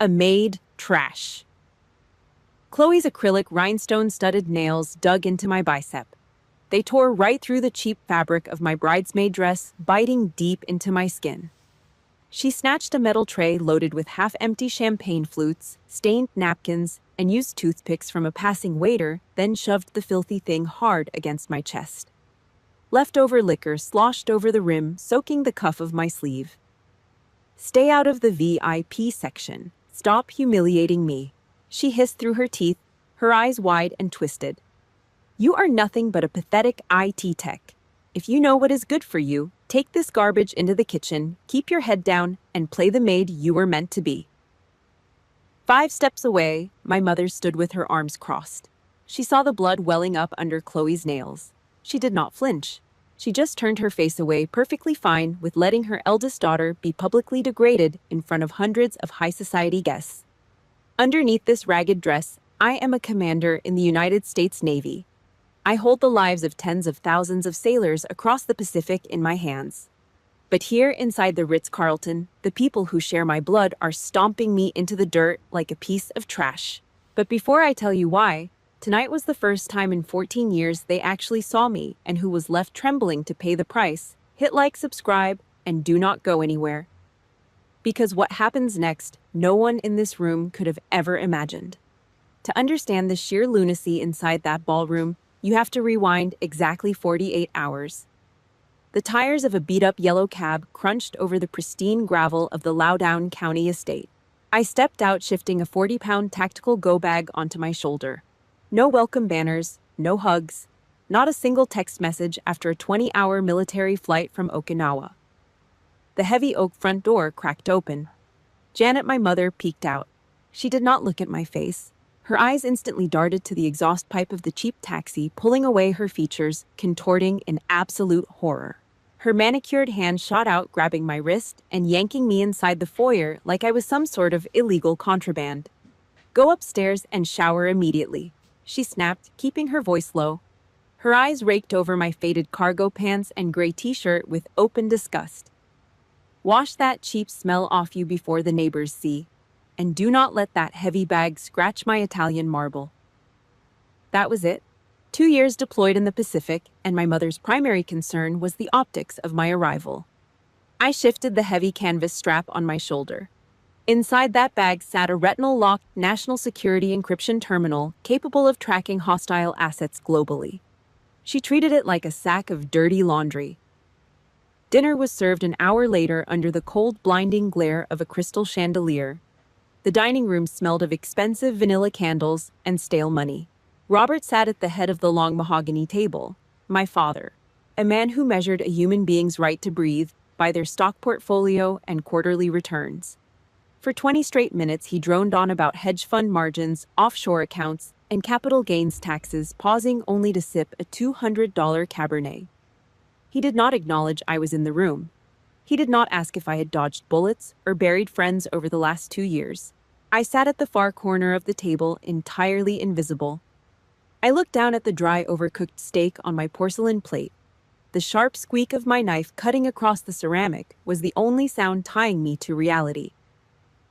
A Maid trash. Chloe's acrylic rhinestone-studded nails dug into my bicep. They tore right through the cheap fabric of my bridesmaid dress, biting deep into my skin. She snatched a metal tray loaded with half-empty champagne flutes, stained napkins, and used toothpicks from a passing waiter, then shoved the filthy thing hard against my chest. Leftover liquor sloshed over the rim, soaking the cuff of my sleeve. "Stay out of the VIP section. Stop humiliating me," she hissed through her teeth, her eyes wide and twisted. "You are nothing but a pathetic IT tech. If you know what is good for you, take this garbage into the kitchen, keep your head down, and play the maid you were meant to be." 5 steps away, my mother stood with her arms crossed. She saw the blood welling up under Chloe's nails. She did not flinch. She just turned her face away, perfectly fine with letting her eldest daughter be publicly degraded in front of hundreds of high society guests. Underneath this ragged dress, I am a commander in the United States Navy. I hold the lives of tens of thousands of sailors across the Pacific in my hands. But here inside the Ritz-Carlton, the people who share my blood are stomping me into the dirt like a piece of trash. But before I tell you why, tonight was the first time in 14 years they actually saw me and who was left trembling to pay the price. Hit like, subscribe, and do not go anywhere. Because what happens next, no one in this room could have ever imagined. To understand the sheer lunacy inside that ballroom, you have to rewind exactly 48 hours. The tires of a beat-up yellow cab crunched over the pristine gravel of the Loudoun County estate. I stepped out, shifting a 40-pound tactical go bag onto my shoulder. No welcome banners, no hugs, not a single text message after a 20-hour military flight from Okinawa. The heavy oak front door cracked open. Janet, my mother, peeked out. She did not look at my face. Her eyes instantly darted to the exhaust pipe of the cheap taxi, pulling away her features, contorting in absolute horror. Her manicured hand shot out, grabbing my wrist and yanking me inside the foyer like I was some sort of illegal contraband. "Go upstairs and shower immediately," she snapped, keeping her voice low. Her eyes raked over my faded cargo pants and gray t-shirt with open disgust. "Wash that cheap smell off you before the neighbors see. And do not let that heavy bag scratch my Italian marble." That was it. 2 years deployed in the Pacific, and my mother's primary concern was the optics of my arrival. I shifted the heavy canvas strap on my shoulder. Inside that bag sat a retinal-locked national security encryption terminal capable of tracking hostile assets globally. She treated it like a sack of dirty laundry. Dinner was served an hour later under the cold, blinding glare of a crystal chandelier. The dining room smelled of expensive vanilla candles and stale money. Robert sat at the head of the long mahogany table, my father, a man who measured a human being's right to breathe by their stock portfolio and quarterly returns. For 20 straight minutes, he droned on about hedge fund margins, offshore accounts, and capital gains taxes, pausing only to sip a $200 Cabernet. He did not acknowledge I was in the room. He did not ask if I had dodged bullets or buried friends over the last 2 years. I sat at the far corner of the table, entirely invisible. I looked down at the dry, overcooked steak on my porcelain plate. The sharp squeak of my knife cutting across the ceramic was the only sound tying me to reality.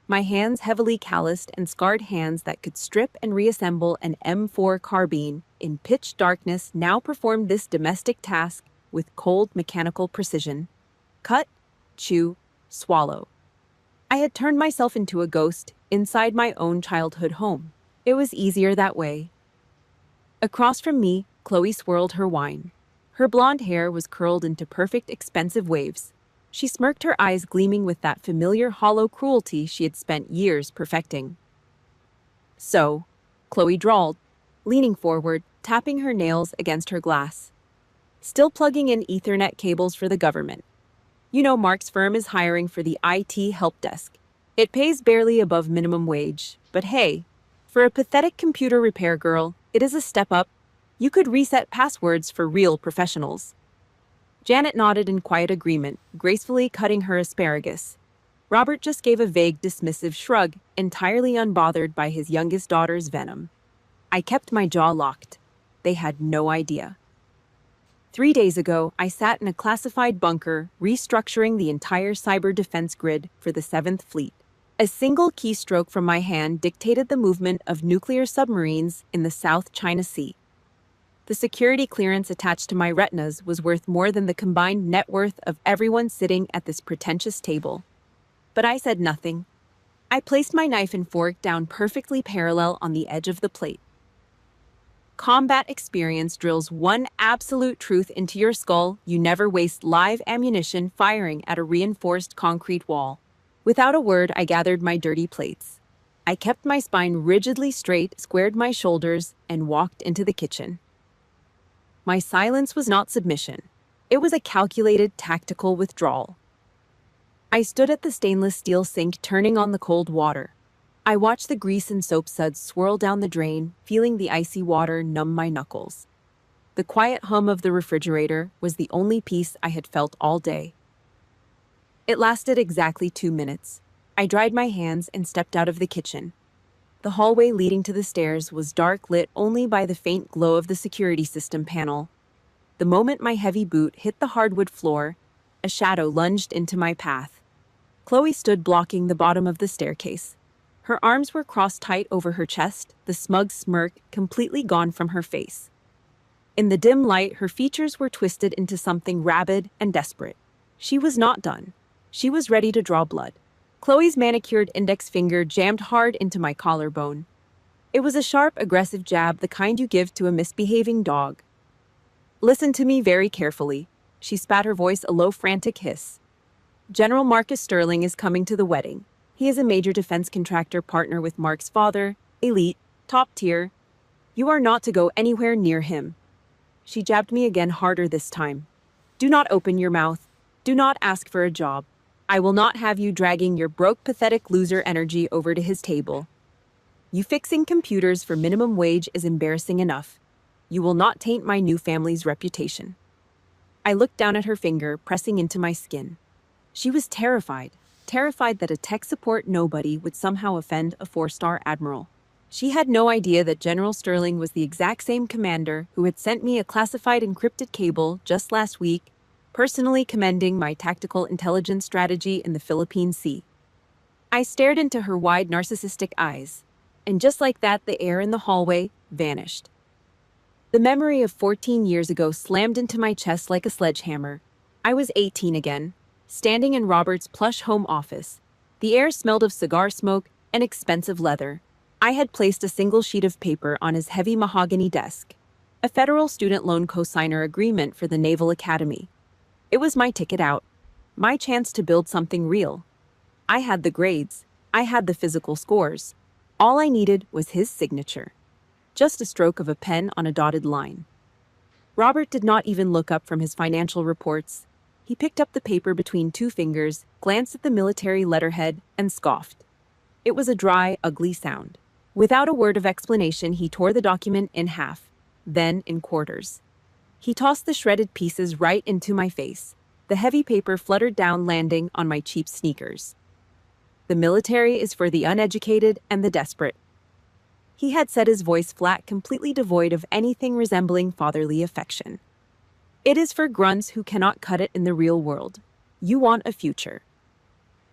My hands, heavily calloused and scarred hands that could strip and reassemble an M4 carbine in pitch darkness, now performed this domestic task with cold mechanical precision. Cut, chew, swallow. I had turned myself into a ghost inside my own childhood home. It was easier that way. Across from me, Chloe swirled her wine. Her blonde hair was curled into perfect, expensive waves. She smirked, her eyes gleaming with that familiar hollow cruelty she had spent years perfecting. "So," Chloe drawled, leaning forward, tapping her nails against her glass. "Still plugging in Ethernet cables for the government. You know Mark's firm is hiring for the IT help desk. It pays barely above minimum wage, but hey, for a pathetic computer repair girl, it is a step up. You could reset passwords for real professionals." Janet nodded in quiet agreement, gracefully cutting her asparagus. Robert just gave a vague, dismissive shrug, entirely unbothered by his youngest daughter's venom. I kept my jaw locked. They had no idea. 3 days ago, I sat in a classified bunker, restructuring the entire cyber defense grid for the 7th Fleet. A single keystroke from my hand dictated the movement of nuclear submarines in the South China Sea. The security clearance attached to my retinas was worth more than the combined net worth of everyone sitting at this pretentious table. But I said nothing. I placed my knife and fork down perfectly parallel on the edge of the plate. Combat experience drills one absolute truth into your skull: you never waste live ammunition firing at a reinforced concrete wall. Without a word, I gathered my dirty plates. I kept my spine rigidly straight, squared my shoulders, and walked into the kitchen. My silence was not submission. It was a calculated, tactical withdrawal. I stood at the stainless steel sink, turning on the cold water. I watched the grease and soap suds swirl down the drain, feeling the icy water numb my knuckles. The quiet hum of the refrigerator was the only peace I had felt all day. It lasted exactly 2 minutes. I dried my hands and stepped out of the kitchen. The hallway leading to the stairs was dark, lit only by the faint glow of the security system panel. The moment my heavy boot hit the hardwood floor, a shadow lunged into my path. Chloe stood blocking the bottom of the staircase. Her arms were crossed tight over her chest, the smug smirk completely gone from her face. In the dim light, her features were twisted into something rabid and desperate. She was not done. She was ready to draw blood. Chloe's manicured index finger jammed hard into my collarbone. It was a sharp, aggressive jab, the kind you give to a misbehaving dog. "Listen to me very carefully." She spat, her voice a low, frantic hiss. "General Marcus Sterling is coming to the wedding. He is a major defense contractor, partner with Mark's father, elite, top tier. You are not to go anywhere near him." She jabbed me again, harder this time. "Do not open your mouth. Do not ask for a job. I will not have you dragging your broke, pathetic loser energy over to his table. You fixing computers for minimum wage is embarrassing enough. You will not taint my new family's reputation." I looked down at her finger, pressing into my skin. She was terrified that a tech support nobody would somehow offend a 4-star admiral. She had no idea that General Sterling was the exact same commander who had sent me a classified encrypted cable just last week, personally commending my tactical intelligence strategy in the Philippine Sea. I stared into her wide, narcissistic eyes, and just like that, the air in the hallway vanished. The memory of 14 years ago slammed into my chest like a sledgehammer. I was 18 again, standing in Robert's plush home office. The air smelled of cigar smoke and expensive leather. I had placed a single sheet of paper on his heavy mahogany desk, a federal student loan cosigner agreement for the Naval Academy. It was my ticket out, my chance to build something real. I had the grades, I had the physical scores. All I needed was his signature. Just a stroke of a pen on a dotted line. Robert did not even look up from his financial reports. He picked up the paper between 2 fingers, glanced at the military letterhead, and scoffed. It was a dry, ugly sound. Without a word of explanation, he tore the document in half, then in quarters. He tossed the shredded pieces right into my face. The heavy paper fluttered down, landing on my cheap sneakers. "The military is for the uneducated and the desperate." He had said, his voice flat, completely devoid of anything resembling fatherly affection. "It is for grunts who cannot cut it in the real world. You want a future.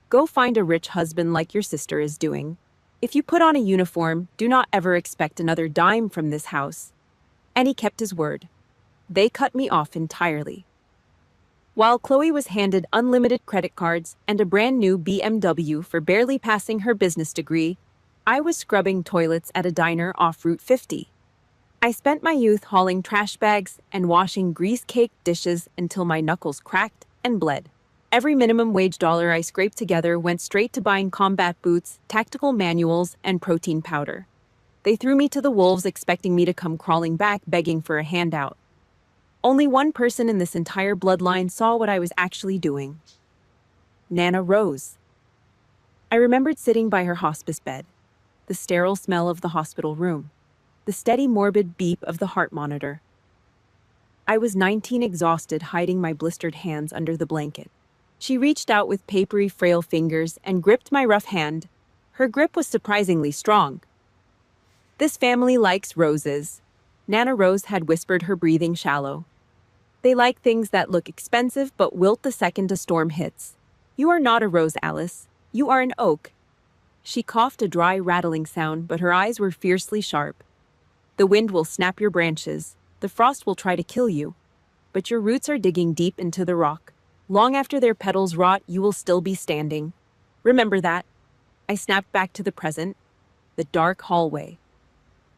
Go find a rich husband like your sister is doing. If you put on a uniform, do not ever expect another dime from this house." And he kept his word. They cut me off entirely. While Chloe was handed unlimited credit cards and a brand new BMW for barely passing her business degree, I was scrubbing toilets at a diner off Route 50. I spent my youth hauling trash bags and washing grease-caked dishes until my knuckles cracked and bled. Every minimum wage dollar I scraped together went straight to buying combat boots, tactical manuals, and protein powder. They threw me to the wolves, expecting me to come crawling back, begging for a handout. Only one person in this entire bloodline saw what I was actually doing. Nana Rose. I remembered sitting by her hospice bed, the sterile smell of the hospital room, the steady, morbid beep of the heart monitor. I was 19, exhausted, hiding my blistered hands under the blanket. She reached out with papery, frail fingers and gripped my rough hand. Her grip was surprisingly strong. "This family likes roses," Nana Rose had whispered, her breathing shallow. "They like things that look expensive but wilt the second a storm hits. You are not a rose, Alice. You are an oak." She coughed a dry, rattling sound, but her eyes were fiercely sharp. The wind will snap your branches. The frost will try to kill you. But your roots are digging deep into the rock. Long after their petals rot, you will still be standing. Remember that. I snapped back to the present. The dark hallway.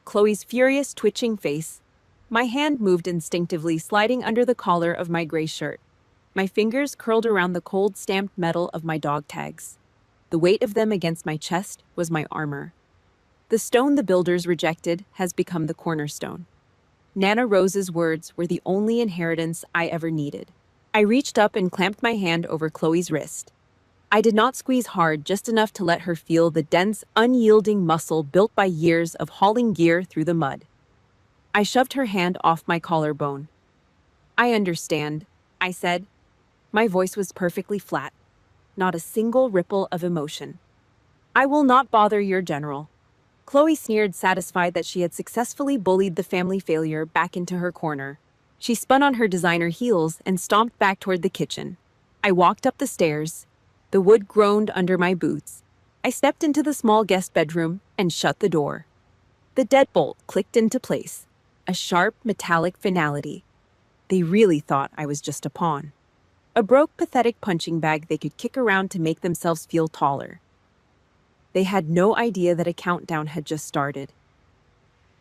Chloe's furious, twitching face. My hand moved instinctively, sliding under the collar of my gray shirt. My fingers curled around the cold, stamped metal of my dog tags. The weight of them against my chest was my armor. The stone the builders rejected has become the cornerstone. Nana Rose's words were the only inheritance I ever needed. I reached up and clamped my hand over Chloe's wrist. I did not squeeze hard, just enough to let her feel the dense, unyielding muscle built by years of hauling gear through the mud. I shoved her hand off my collarbone. "I understand," I said. My voice was perfectly flat. Not a single ripple of emotion. "I will not bother your general." Chloe sneered, satisfied that she had successfully bullied the family failure back into her corner. She spun on her designer heels and stomped back toward the kitchen. I walked up the stairs. The wood groaned under my boots. I stepped into the small guest bedroom and shut the door. The deadbolt clicked into place. A sharp, metallic finality. They really thought I was just a pawn. A broke, pathetic punching bag they could kick around to make themselves feel taller. They had no idea that a countdown had just started.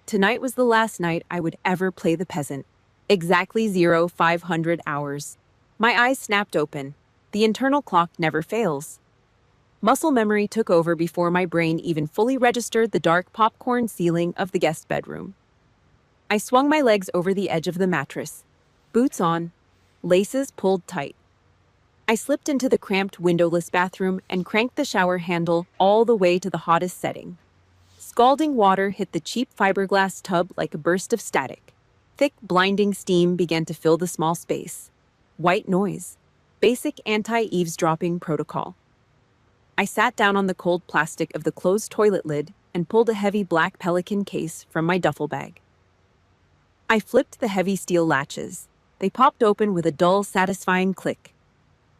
Tonight was the last night I would ever play the peasant. Exactly 0500 hours. My eyes snapped open. The internal clock never fails. Muscle memory took over before my brain even fully registered the dark popcorn ceiling of the guest bedroom. I swung my legs over the edge of the mattress. Boots on, laces pulled tight. I slipped into the cramped, windowless bathroom and cranked the shower handle all the way to the hottest setting. Scalding water hit the cheap fiberglass tub like a burst of static. Thick, blinding steam began to fill the small space. White noise. Basic anti-eavesdropping protocol. I sat down on the cold plastic of the closed toilet lid and pulled a heavy black Pelican case from my duffel bag. I flipped the heavy steel latches. They popped open with a dull, satisfying click.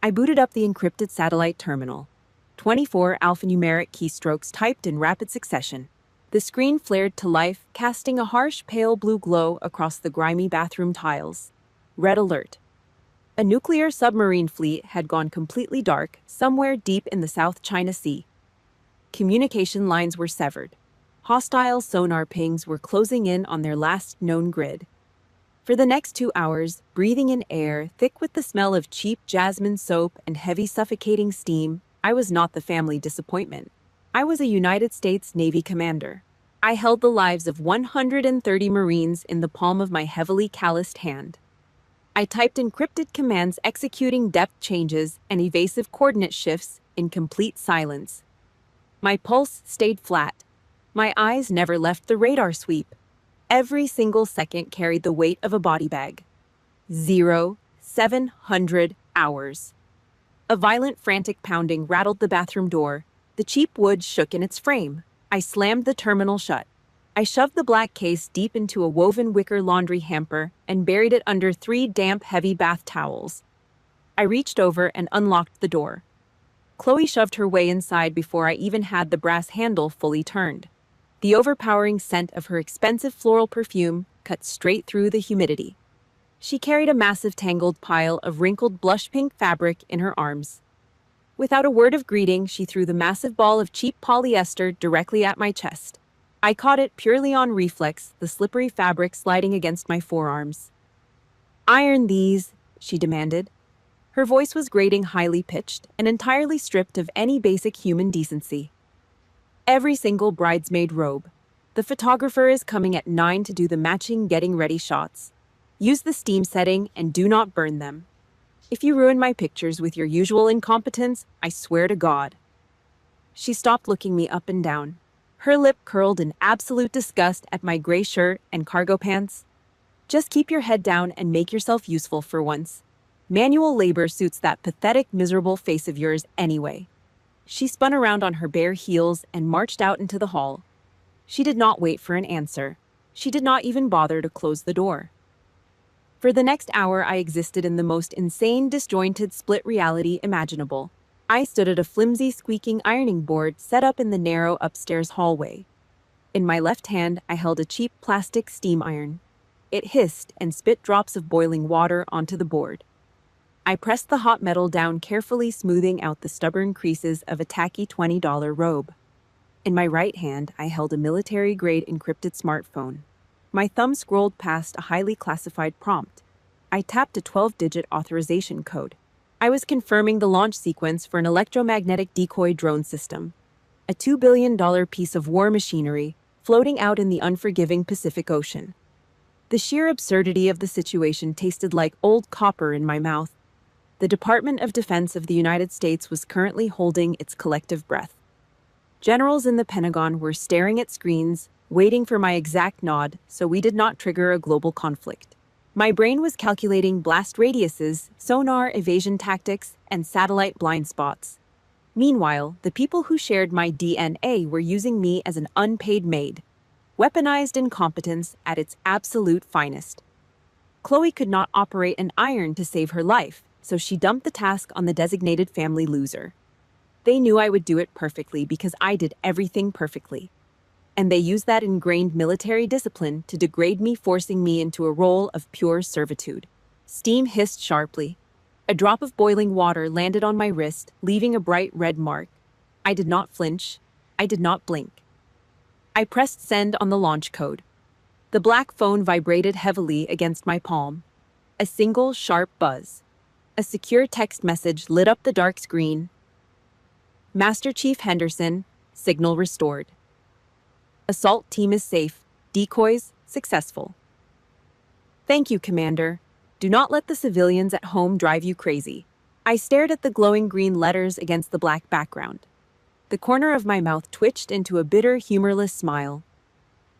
I booted up the encrypted satellite terminal. 24 alphanumeric keystrokes typed in rapid succession. The screen flared to life, casting a harsh, pale blue glow across the grimy bathroom tiles. Red alert. A nuclear submarine fleet had gone completely dark somewhere deep in the South China Sea. Communication lines were severed. Hostile sonar pings were closing in on their last known grid. For the next 2 hours, breathing in air thick with the smell of cheap jasmine soap and heavy suffocating steam, I was not the family disappointment. I was a United States Navy commander. I held the lives of 130 Marines in the palm of my heavily calloused hand. I typed encrypted commands executing depth changes and evasive coordinate shifts in complete silence. My pulse stayed flat. My eyes never left the radar sweep. Every single second carried the weight of a body bag. 0700 hours. A violent, frantic pounding rattled the bathroom door. The cheap wood shook in its frame. I slammed the terminal shut. I shoved the black case deep into a woven wicker laundry hamper and buried it under 3 damp, heavy bath towels. I reached over and unlocked the door. Chloe shoved her way inside before I even had the brass handle fully turned. The overpowering scent of her expensive floral perfume cut straight through the humidity. She carried a massive tangled pile of wrinkled blush-pink fabric in her arms. Without a word of greeting, she threw the massive ball of cheap polyester directly at my chest. I caught it purely on reflex, the slippery fabric sliding against my forearms. "Iron these," she demanded. Her voice was grating, highly pitched, and entirely stripped of any basic human decency. "Every single bridesmaid robe. The photographer is coming at 9 to do the matching getting ready shots. Use the steam setting and do not burn them. If you ruin my pictures with your usual incompetence, I swear to God." She stopped looking me up and down. Her lip curled in absolute disgust at my gray shirt and cargo pants. "Just keep your head down and make yourself useful for once. Manual labor suits that pathetic, miserable face of yours anyway." She spun around on her bare heels and marched out into the hall. She did not wait for an answer. She did not even bother to close the door. For the next hour, I existed in the most insane, disjointed, split reality imaginable. I stood at a flimsy, squeaking ironing board set up in the narrow upstairs hallway. In my left hand, I held a cheap plastic steam iron. It hissed and spit drops of boiling water onto the board. I pressed the hot metal down carefully, smoothing out the stubborn creases of a tacky $20 robe. In my right hand, I held a military-grade encrypted smartphone. My thumb scrolled past a highly classified prompt. I tapped a 12-digit authorization code. I was confirming the launch sequence for an electromagnetic decoy drone system, a $2 billion piece of war machinery floating out in the unforgiving Pacific Ocean. The sheer absurdity of the situation tasted like old copper in my mouth. The Department of Defense of the United States was currently holding its collective breath. Generals in the Pentagon were staring at screens, waiting for my exact nod so we did not trigger a global conflict. My brain was calculating blast radiuses, sonar evasion tactics, and satellite blind spots. Meanwhile, the people who shared my DNA were using me as an unpaid maid. Weaponized incompetence at its absolute finest. Chloe could not operate an iron to save her life, so she dumped the task on the designated family loser. They knew I would do it perfectly because I did everything perfectly. And they used that ingrained military discipline to degrade me, forcing me into a role of pure servitude. Steam hissed sharply. A drop of boiling water landed on my wrist, leaving a bright red mark. I did not flinch. I did not blink. I pressed send on the launch code. The black phone vibrated heavily against my palm. A single sharp buzz. A secure text message lit up the dark screen. Master Chief Henderson, signal restored. Assault team is safe. Decoys successful. Thank you, Commander. Do not let the civilians at home drive you crazy. I stared at the glowing green letters against the black background. The corner of my mouth twitched into a bitter, humorless smile.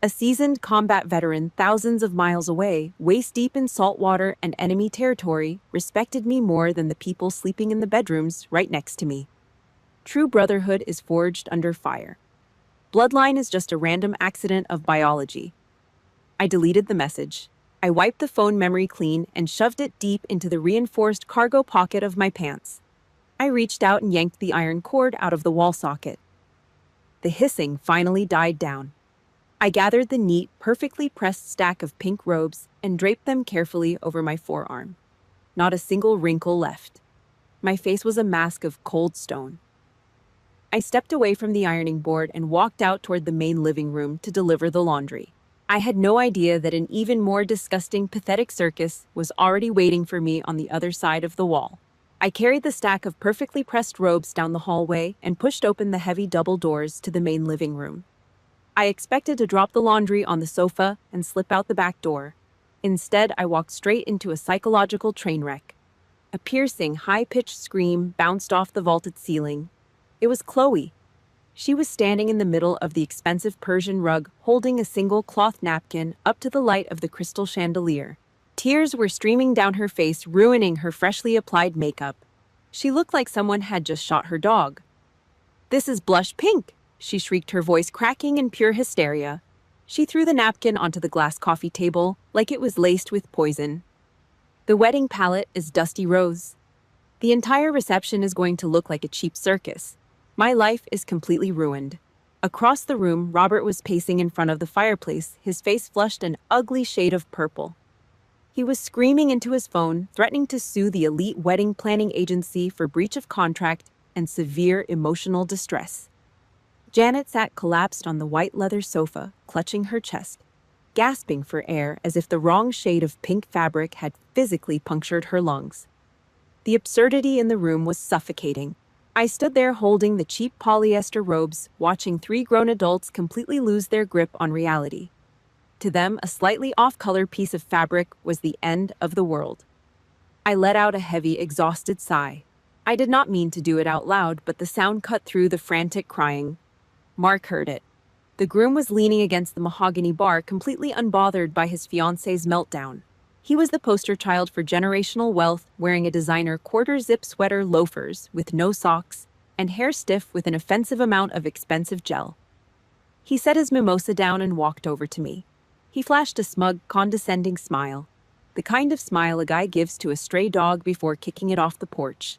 A seasoned combat veteran thousands of miles away, waist-deep in salt water and enemy territory, respected me more than the people sleeping in the bedrooms right next to me. True brotherhood is forged under fire. Bloodline is just a random accident of biology. I deleted the message. I wiped the phone memory clean and shoved it deep into the reinforced cargo pocket of my pants. I reached out and yanked the iron cord out of the wall socket. The hissing finally died down. I gathered the neat, perfectly pressed stack of pink robes and draped them carefully over my forearm. Not a single wrinkle left. My face was a mask of cold stone. I stepped away from the ironing board and walked out toward the main living room to deliver the laundry. I had no idea that an even more disgusting, pathetic circus was already waiting for me on the other side of the wall. I carried the stack of perfectly pressed robes down the hallway and pushed open the heavy double doors to the main living room. I expected to drop the laundry on the sofa and slip out the back door. Instead, I walked straight into a psychological train wreck. A piercing, high-pitched scream bounced off the vaulted ceiling. It was Chloe. She was standing in the middle of the expensive Persian rug, holding a single cloth napkin up to the light of the crystal chandelier. Tears were streaming down her face, ruining her freshly applied makeup. She looked like someone had just shot her dog. "This is blush pink," she shrieked, her voice cracking in pure hysteria. She threw the napkin onto the glass coffee table like it was laced with poison. "The wedding palette is dusty rose. The entire reception is going to look like a cheap circus. My life is completely ruined." Across the room, Robert was pacing in front of the fireplace, his face flushed an ugly shade of purple. He was screaming into his phone, threatening to sue the elite wedding planning agency for breach of contract and severe emotional distress. Janet sat collapsed on the white leather sofa, clutching her chest, gasping for air as if the wrong shade of pink fabric had physically punctured her lungs. The absurdity in the room was suffocating. I stood there holding the cheap polyester robes, watching three grown adults completely lose their grip on reality. To them, a slightly off-color piece of fabric was the end of the world. I let out a heavy, exhausted sigh. I did not mean to do it out loud, but the sound cut through the frantic crying. Mark heard it. The groom was leaning against the mahogany bar, completely unbothered by his fiancée's meltdown. He was the poster child for generational wealth, wearing a designer quarter-zip sweater, loafers with no socks, and hair stiff with an offensive amount of expensive gel. He set his mimosa down and walked over to me. He flashed a smug, condescending smile, the kind of smile a guy gives to a stray dog before kicking it off the porch.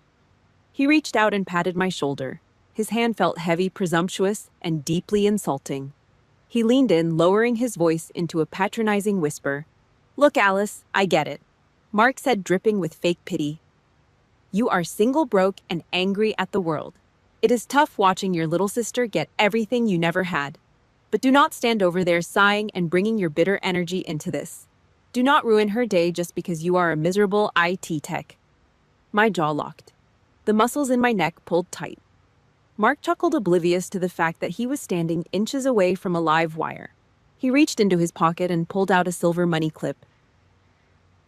He reached out and patted my shoulder. His hand felt heavy, presumptuous, and deeply insulting. He leaned in, lowering his voice into a patronizing whisper. "Look, Alice, I get it," Mark said, dripping with fake pity. "You are single, broke, and angry at the world. It is tough watching your little sister get everything you never had. But do not stand over there sighing and bringing your bitter energy into this. Do not ruin her day just because you are a miserable IT tech." My jaw locked. The muscles in my neck pulled tight. Mark chuckled, oblivious to the fact that he was standing inches away from a live wire. He reached into his pocket and pulled out a silver money clip.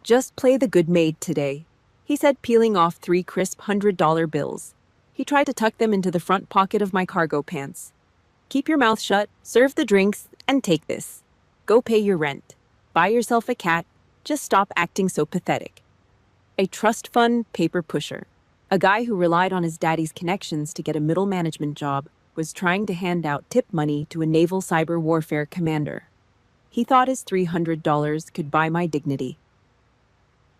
"Just play the good maid today," he said, peeling off 3 crisp $100 bills. He tried to tuck them into the front pocket of my cargo pants. "Keep your mouth shut, serve the drinks, and take this. Go pay your rent. Buy yourself a cat. Just stop acting so pathetic." A trust fund paper pusher, a guy who relied on his daddy's connections to get a middle management job, was trying to hand out tip money to a naval cyber warfare commander. He thought his $300 could buy my dignity.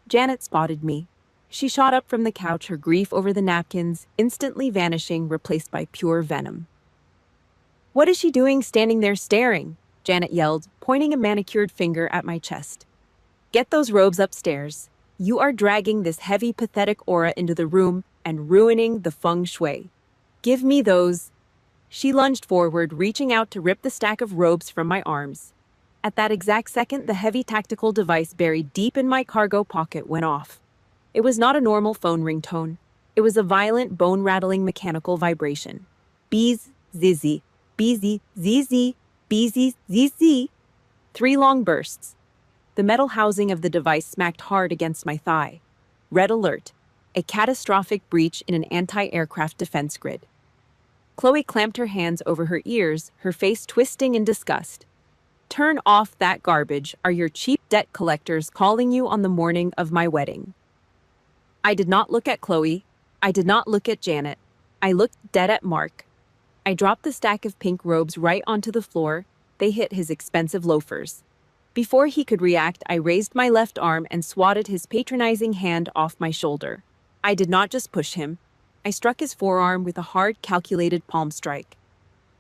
Janet spotted me. She shot up from the couch, her grief over the napkins instantly vanishing, replaced by pure venom. "What is she doing standing there staring?" Janet yelled, pointing a manicured finger at my chest. "Get those robes upstairs. You are dragging this heavy, pathetic aura into the room and ruining the feng shui. Give me those." She lunged forward, reaching out to rip the stack of robes from my arms. At that exact second, the heavy tactical device buried deep in my cargo pocket went off. It was not a normal phone ringtone. It was a violent, bone-rattling mechanical vibration. Bees, zizzy, beezy, zizzy, beezy, zizzy. 3 long bursts. The metal housing of the device smacked hard against my thigh. Red alert. A catastrophic breach in an anti-aircraft defense grid. Chloe clamped her hands over her ears, her face twisting in disgust. "Turn off that garbage. Are your cheap debt collectors calling you on the morning of my wedding?" I did not look at Chloe. I did not look at Janet. I looked dead at Mark. I dropped the stack of pink robes right onto the floor. They hit his expensive loafers. Before he could react, I raised my left arm and swatted his patronizing hand off my shoulder. I did not just push him. I struck his forearm with a hard, calculated palm strike.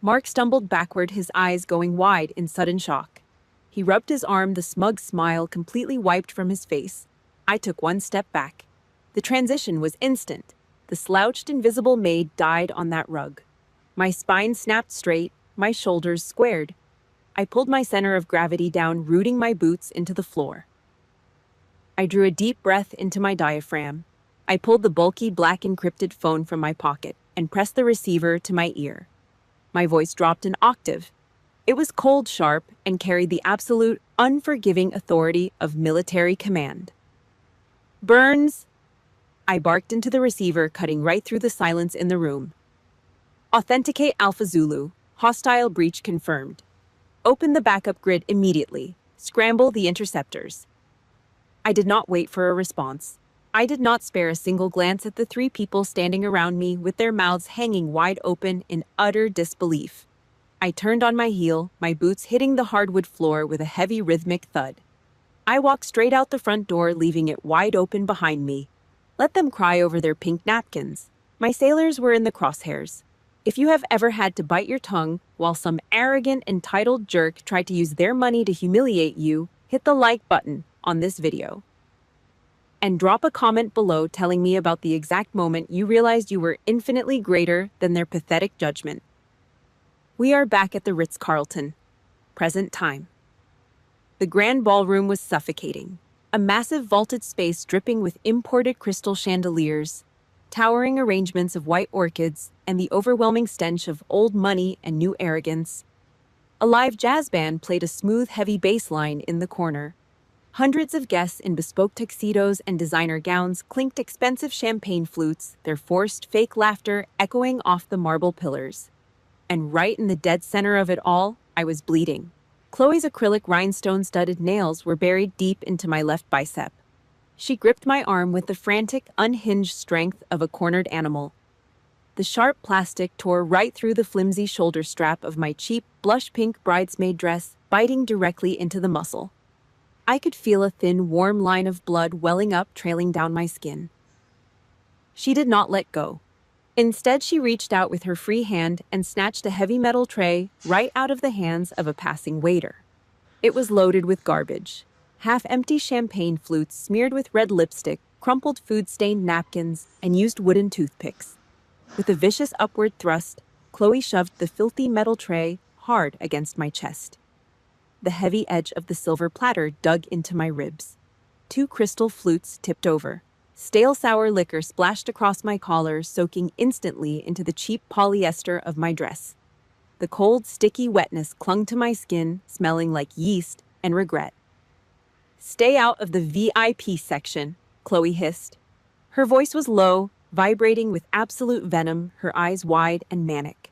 Mark stumbled backward, his eyes going wide in sudden shock. He rubbed his arm, the smug smile completely wiped from his face. I took 1 step back. The transition was instant. The slouched, invisible maid died on that rug. My spine snapped straight, my shoulders squared. I pulled my center of gravity down, rooting my boots into the floor. I drew a deep breath into my diaphragm. I pulled the bulky black encrypted phone from my pocket and pressed the receiver to my ear. My voice dropped an octave. It was cold, sharp, and carried the absolute, unforgiving authority of military command. "Burns!" I barked into the receiver, cutting right through the silence in the room. "Authenticate Alpha Zulu. Hostile breach confirmed. Open the backup grid immediately. Scramble the interceptors." I did not wait for a response. I did not spare a single glance at the 3 people standing around me with their mouths hanging wide open in utter disbelief. I turned on my heel, my boots hitting the hardwood floor with a heavy rhythmic thud. I walked straight out the front door, leaving it wide open behind me. Let them cry over their pink napkins. My sailors were in the crosshairs. If you have ever had to bite your tongue while some arrogant, entitled jerk tried to use their money to humiliate you, hit the like button on this video. And drop a comment below telling me about the exact moment you realized you were infinitely greater than their pathetic judgment. We are back at the Ritz-Carlton. Present time. The grand ballroom was suffocating. A massive vaulted space dripping with imported crystal chandeliers, towering arrangements of white orchids, and the overwhelming stench of old money and new arrogance. A live jazz band played a smooth, heavy bass line in the corner. Hundreds of guests in bespoke tuxedos and designer gowns clinked expensive champagne flutes, their forced, fake laughter echoing off the marble pillars. And right in the dead center of it all, I was bleeding. Chloe's acrylic rhinestone-studded nails were buried deep into my left bicep. She gripped my arm with the frantic, unhinged strength of a cornered animal. The sharp plastic tore right through the flimsy shoulder strap of my cheap, blush-pink bridesmaid dress, biting directly into the muscle. I could feel a thin, warm line of blood welling up, trailing down my skin. She did not let go. Instead, she reached out with her free hand and snatched a heavy metal tray right out of the hands of a passing waiter. It was loaded with garbage. Half-empty champagne flutes smeared with red lipstick, crumpled food-stained napkins, and used wooden toothpicks. With a vicious upward thrust, Chloe shoved the filthy metal tray hard against my chest. The heavy edge of the silver platter dug into my ribs. 2 crystal flutes tipped over. Stale sour liquor splashed across my collar, soaking instantly into the cheap polyester of my dress. The cold, sticky wetness clung to my skin, smelling like yeast and regret. "Stay out of the VIP section," Chloe hissed. Her voice was low, vibrating with absolute venom, her eyes wide and manic.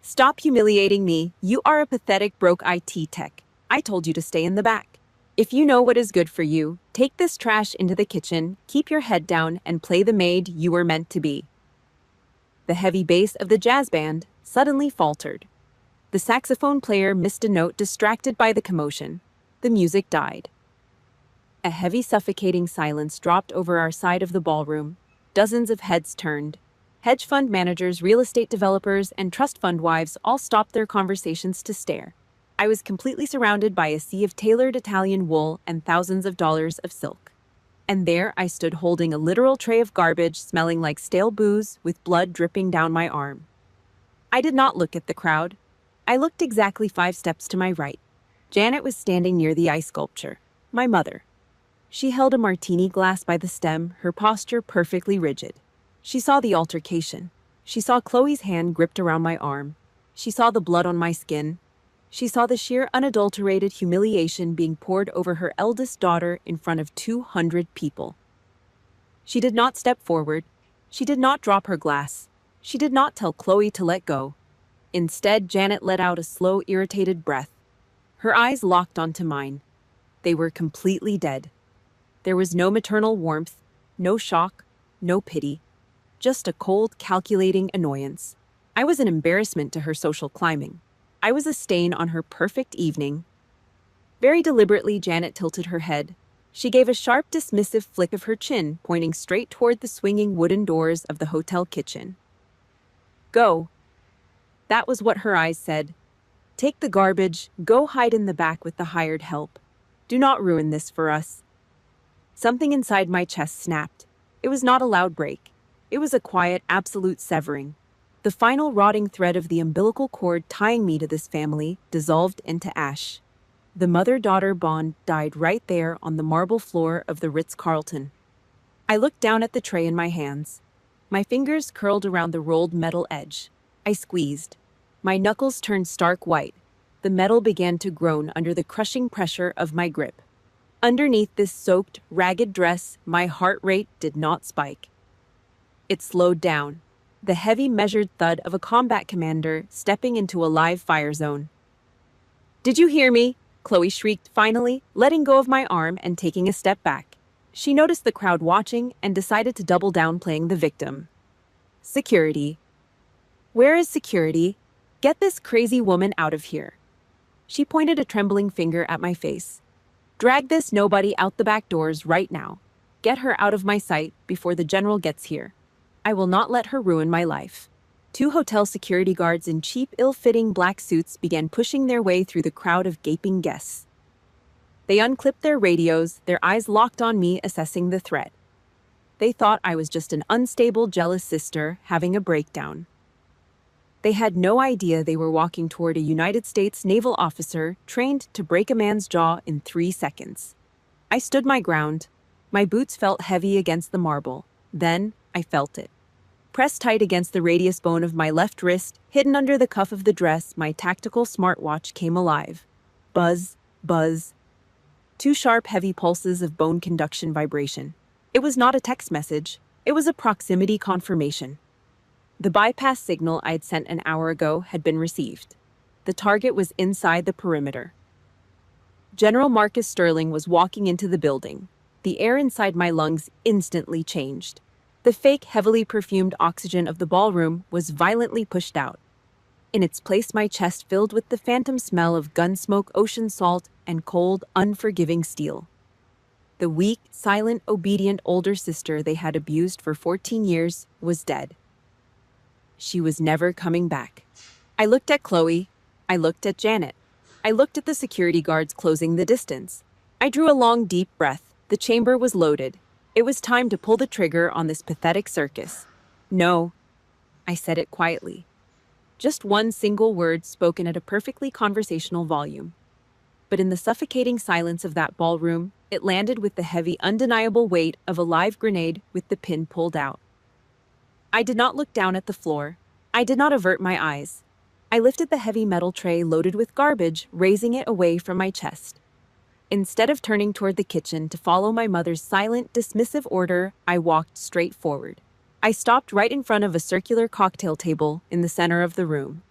"Stop humiliating me. You are a pathetic broke IT tech. I told you to stay in the back. If you know what is good for you, take this trash into the kitchen, keep your head down, and play the maid you were meant to be." The heavy bass of the jazz band suddenly faltered. The saxophone player missed a note, distracted by the commotion. The music died. A heavy, suffocating silence dropped over our side of the ballroom. Dozens of heads turned. Hedge fund managers, real estate developers, and trust fund wives all stopped their conversations to stare. I was completely surrounded by a sea of tailored Italian wool and thousands of dollars of silk. And there I stood holding a literal tray of garbage, smelling like stale booze, with blood dripping down my arm. I did not look at the crowd. I looked exactly 5 steps to my right. Janet was standing near the ice sculpture, my mother. She held a martini glass by the stem, her posture perfectly rigid. She saw the altercation. She saw Chloe's hand gripped around my arm. She saw the blood on my skin. She saw the sheer, unadulterated humiliation being poured over her eldest daughter in front of 200 people. She did not step forward. She did not drop her glass. She did not tell Chloe to let go. Instead, Janet let out a slow, irritated breath. Her eyes locked onto mine. They were completely dead. There was no maternal warmth, no shock, no pity, just a cold, calculating annoyance. I was an embarrassment to her social climbing. I was a stain on her perfect evening. Very deliberately, Janet tilted her head. She gave a sharp, dismissive flick of her chin, pointing straight toward the swinging wooden doors of the hotel kitchen. "Go." That was what her eyes said. "Take the garbage, go hide in the back with the hired help. Do not ruin this for us." Something inside my chest snapped. It was not a loud break. It was a quiet, absolute severing. The final rotting thread of the umbilical cord tying me to this family dissolved into ash. The mother-daughter bond died right there on the marble floor of the Ritz-Carlton. I looked down at the tray in my hands. My fingers curled around the rolled metal edge. I squeezed. My knuckles turned stark white. The metal began to groan under the crushing pressure of my grip. Underneath this soaked, ragged dress, my heart rate did not spike. It slowed down. The heavy, measured thud of a combat commander stepping into a live fire zone. "Did you hear me?" Chloe shrieked finally, letting go of my arm and taking a step back. She noticed the crowd watching and decided to double down, playing the victim. "Security. Where is security? Get this crazy woman out of here." She pointed a trembling finger at my face. "Drag this nobody out the back doors right now. Get her out of my sight before the general gets here. I will not let her ruin my life." 2 hotel security guards in cheap, ill-fitting black suits began pushing their way through the crowd of gaping guests. They unclipped their radios, their eyes locked on me, assessing the threat. They thought I was just an unstable, jealous sister having a breakdown. They had no idea they were walking toward a United States naval officer trained to break a man's jaw in 3 seconds. I stood my ground. My boots felt heavy against the marble. Then I felt it. Pressed tight against the radius bone of my left wrist, hidden under the cuff of the dress, my tactical smartwatch came alive. Buzz, buzz. 2 sharp, heavy pulses of bone conduction vibration. It was not a text message. It was a proximity confirmation. The bypass signal I had sent an hour ago had been received. The target was inside the perimeter. General Marcus Sterling was walking into the building. The air inside my lungs instantly changed. The fake, heavily perfumed oxygen of the ballroom was violently pushed out. In its place, my chest filled with the phantom smell of gun smoke, ocean salt, and cold, unforgiving steel. The weak, silent, obedient older sister they had abused for 14 years was dead. She was never coming back. I looked at Chloe. I looked at Janet. I looked at the security guards closing the distance. I drew a long, deep breath. The chamber was loaded. It was time to pull the trigger on this pathetic circus. No, I said it quietly. Just one single word spoken at a perfectly conversational volume. But in the suffocating silence of that ballroom, it landed with the heavy, undeniable weight of a live grenade with the pin pulled out. I did not look down at the floor. I did not avert my eyes. I lifted the heavy metal tray loaded with garbage, raising it away from my chest. Instead of turning toward the kitchen to follow my mother's silent, dismissive order, I walked straight forward. I stopped right in front of a circular cocktail table in the center of the room.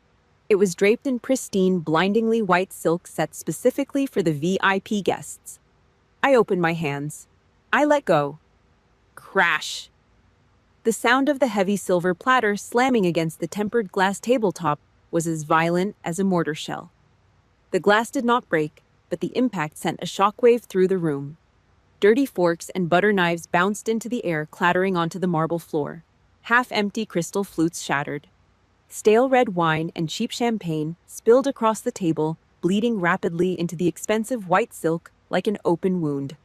It was draped in pristine, blindingly white silk set specifically for the VIP guests. I opened my hands. I let go. Crash! The sound of the heavy silver platter slamming against the tempered glass tabletop was as violent as a mortar shell. The glass did not break, but the impact sent a shockwave through the room. Dirty forks and butter knives bounced into the air, clattering onto the marble floor. Half-empty crystal flutes shattered. Stale red wine and cheap champagne spilled across the table, bleeding rapidly into the expensive white silk like an open wound.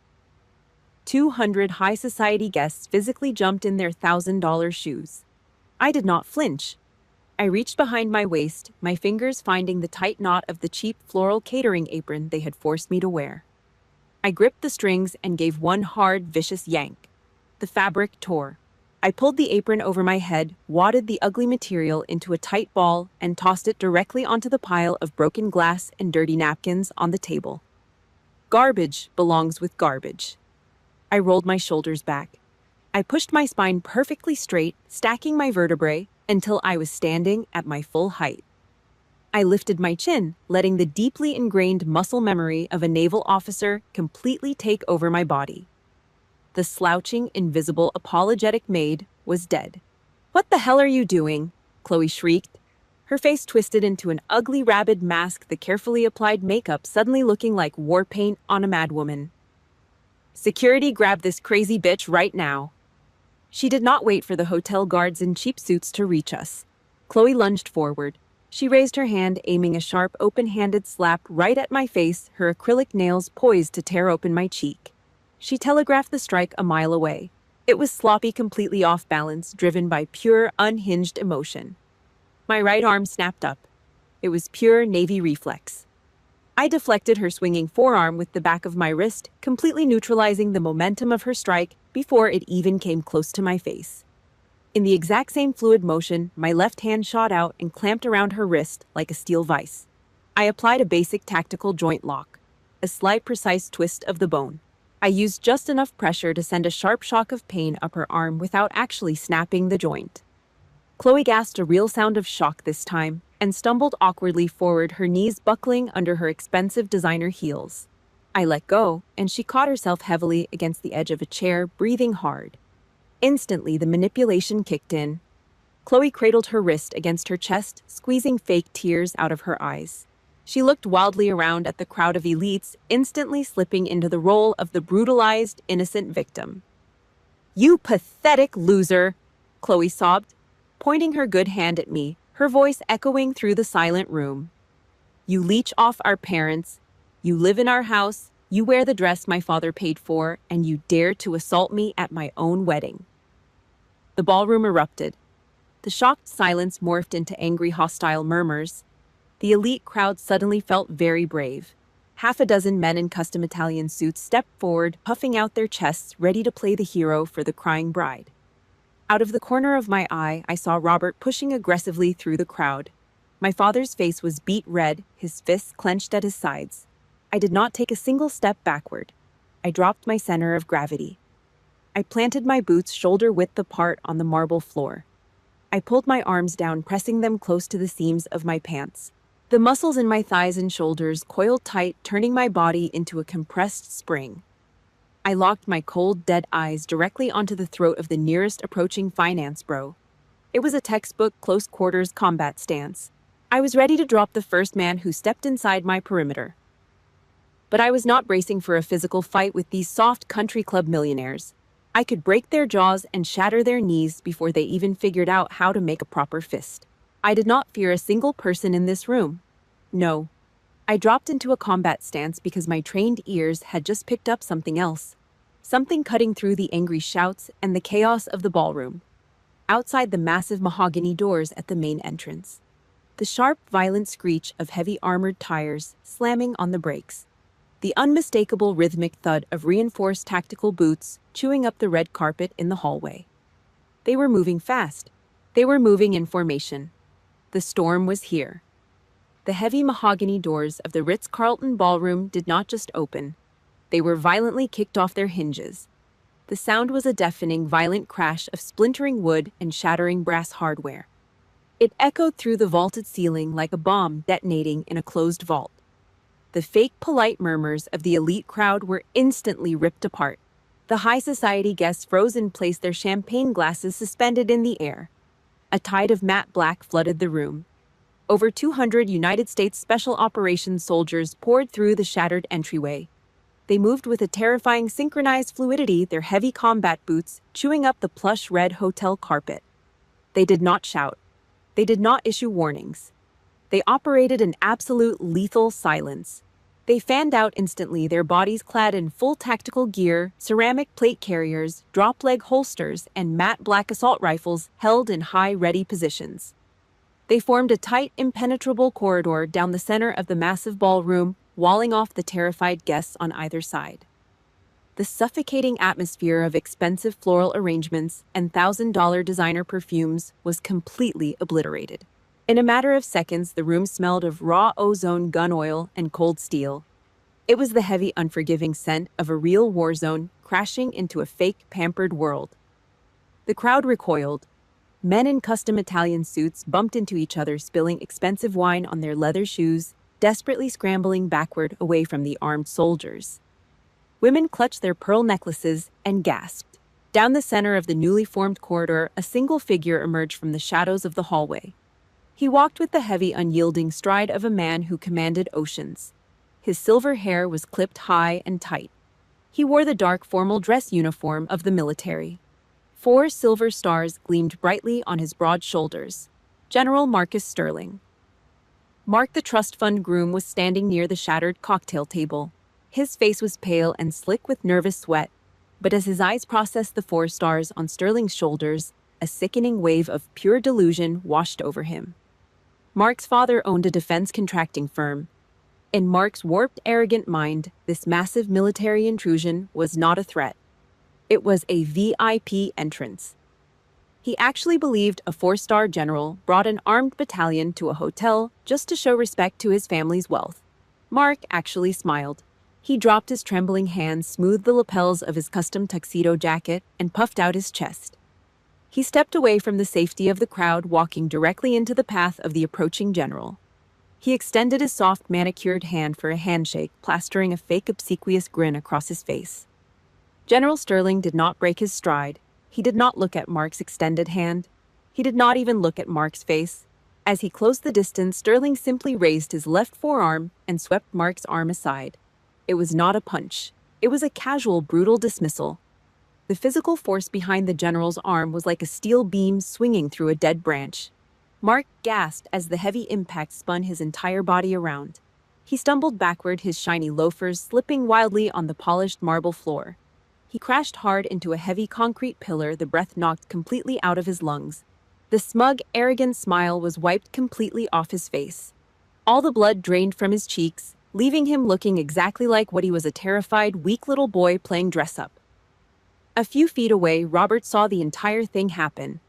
200 high society guests physically jumped in their $1,000 shoes. I did not flinch. I reached behind my waist, my fingers finding the tight knot of the cheap floral catering apron they had forced me to wear. I gripped the strings and gave one hard, vicious yank. The fabric tore. I pulled the apron over my head, wadded the ugly material into a tight ball, and tossed it directly onto the pile of broken glass and dirty napkins on the table. Garbage belongs with garbage. I rolled my shoulders back. I pushed my spine perfectly straight, stacking my vertebrae until I was standing at my full height. I lifted my chin, letting the deeply ingrained muscle memory of a naval officer completely take over my body. The slouching, invisible, apologetic maid was dead. "What the hell are you doing?" Chloe shrieked, her face twisted into an ugly rabid mask, the carefully applied makeup suddenly looking like war paint on a madwoman. "Security, grab this crazy bitch right now." She did not wait for the hotel guards in cheap suits to reach us. Chloe lunged forward. She raised her hand, aiming a sharp, open-handed slap right at my face, her acrylic nails poised to tear open my cheek. She telegraphed the strike a mile away. It was sloppy, completely off balance, driven by pure, unhinged emotion. My right arm snapped up. It was pure Navy reflex. I deflected her swinging forearm with the back of my wrist, completely neutralizing the momentum of her strike before it even came close to my face. In the exact same fluid motion, my left hand shot out and clamped around her wrist like a steel vise. I applied a basic tactical joint lock, a slight, precise twist of the bone. I used just enough pressure to send a sharp shock of pain up her arm without actually snapping the joint. Chloe gasped a real sound of shock this time and stumbled awkwardly forward, her knees buckling under her expensive designer heels. I let go, and she caught herself heavily against the edge of a chair, breathing hard. Instantly, the manipulation kicked in. Chloe cradled her wrist against her chest, squeezing fake tears out of her eyes. She looked wildly around at the crowd of elites, instantly slipping into the role of the brutalized, innocent victim. "You pathetic loser," Chloe sobbed, pointing her good hand at me, her voice echoing through the silent room. "You leech off our parents, you live in our house, you wear the dress my father paid for, and you dare to assault me at my own wedding." The ballroom erupted. The shocked silence morphed into angry, hostile murmurs. The elite crowd suddenly felt very brave. Half a dozen men in custom Italian suits stepped forward, puffing out their chests, ready to play the hero for the crying bride. Out of the corner of my eye, I saw Robert pushing aggressively through the crowd. My father's face was beet red, his fists clenched at his sides. I did not take a single step backward. I dropped my center of gravity. I planted my boots shoulder-width apart on the marble floor. I pulled my arms down, pressing them close to the seams of my pants. The muscles in my thighs and shoulders coiled tight, turning my body into a compressed spring. I locked my cold, dead eyes directly onto the throat of the nearest approaching finance bro. It was a textbook close-quarters combat stance. I was ready to drop the first man who stepped inside my perimeter. But I was not bracing for a physical fight with these soft country club millionaires. I could break their jaws and shatter their knees before they even figured out how to make a proper fist. I did not fear a single person in this room. No. I dropped into a combat stance because my trained ears had just picked up something else. Something cutting through the angry shouts and the chaos of the ballroom. Outside the massive mahogany doors at the main entrance. The sharp, violent screech of heavy armored tires slamming on the brakes. The unmistakable rhythmic thud of reinforced tactical boots chewing up the red carpet in the hallway. They were moving fast. They were moving in formation. The storm was here. The heavy mahogany doors of the Ritz-Carlton ballroom did not just open. They were violently kicked off their hinges. The sound was a deafening, violent crash of splintering wood and shattering brass hardware. It echoed through the vaulted ceiling like a bomb detonating in a closed vault. The fake, polite murmurs of the elite crowd were instantly ripped apart. The high society guests froze in place, their champagne glasses suspended in the air. A tide of matte black flooded the room. Over 200 United States Special Operations soldiers poured through the shattered entryway. They moved with a terrifying synchronized fluidity, their heavy combat boots chewing up the plush red hotel carpet. They did not shout. They did not issue warnings. They operated in absolute lethal silence. They fanned out instantly, their bodies clad in full tactical gear, ceramic plate carriers, drop-leg holsters, and matte black assault rifles held in high, ready positions. They formed a tight, impenetrable corridor down the center of the massive ballroom, walling off the terrified guests on either side. The suffocating atmosphere of expensive floral arrangements and $1,000 designer perfumes was completely obliterated. In a matter of seconds, the room smelled of raw ozone, gun oil, and cold steel. It was the heavy, unforgiving scent of a real war zone crashing into a fake, pampered world. The crowd recoiled. Men in custom Italian suits bumped into each other, spilling expensive wine on their leather shoes, desperately scrambling backward away from the armed soldiers. Women clutched their pearl necklaces and gasped. Down the center of the newly formed corridor, a single figure emerged from the shadows of the hallway. He walked with the heavy, unyielding stride of a man who commanded oceans. His silver hair was clipped high and tight. He wore the dark, formal dress uniform of the military. 4 silver stars gleamed brightly on his broad shoulders. General Marcus Sterling. Mark, the trust fund groom, was standing near the shattered cocktail table. His face was pale and slick with nervous sweat, but as his eyes processed the 4 stars on Sterling's shoulders, a sickening wave of pure delusion washed over him. Mark's father owned a defense contracting firm. In Mark's warped, arrogant mind, this massive military intrusion was not a threat. It was a VIP entrance. He actually believed a 4-star general brought an armed battalion to a hotel just to show respect to his family's wealth. Mark actually smiled. He dropped his trembling hands, smoothed the lapels of his custom tuxedo jacket, and puffed out his chest. He stepped away from the safety of the crowd, walking directly into the path of the approaching general. He extended his soft, manicured hand for a handshake, plastering a fake, obsequious grin across his face. General Sterling did not break his stride. He did not look at Mark's extended hand. He did not even look at Mark's face. As he closed the distance, Sterling simply raised his left forearm and swept Mark's arm aside. It was not a punch. It was a casual, brutal dismissal. The physical force behind the general's arm was like a steel beam swinging through a dead branch. Mark gasped as the heavy impact spun his entire body around. He stumbled backward, his shiny loafers slipping wildly on the polished marble floor. He crashed hard into a heavy concrete pillar, the breath knocked completely out of his lungs. The smug, arrogant smile was wiped completely off his face. All the blood drained from his cheeks, leaving him looking exactly like what he was, a terrified, weak little boy playing dress-up. A few feet away, Robert saw the entire thing happen.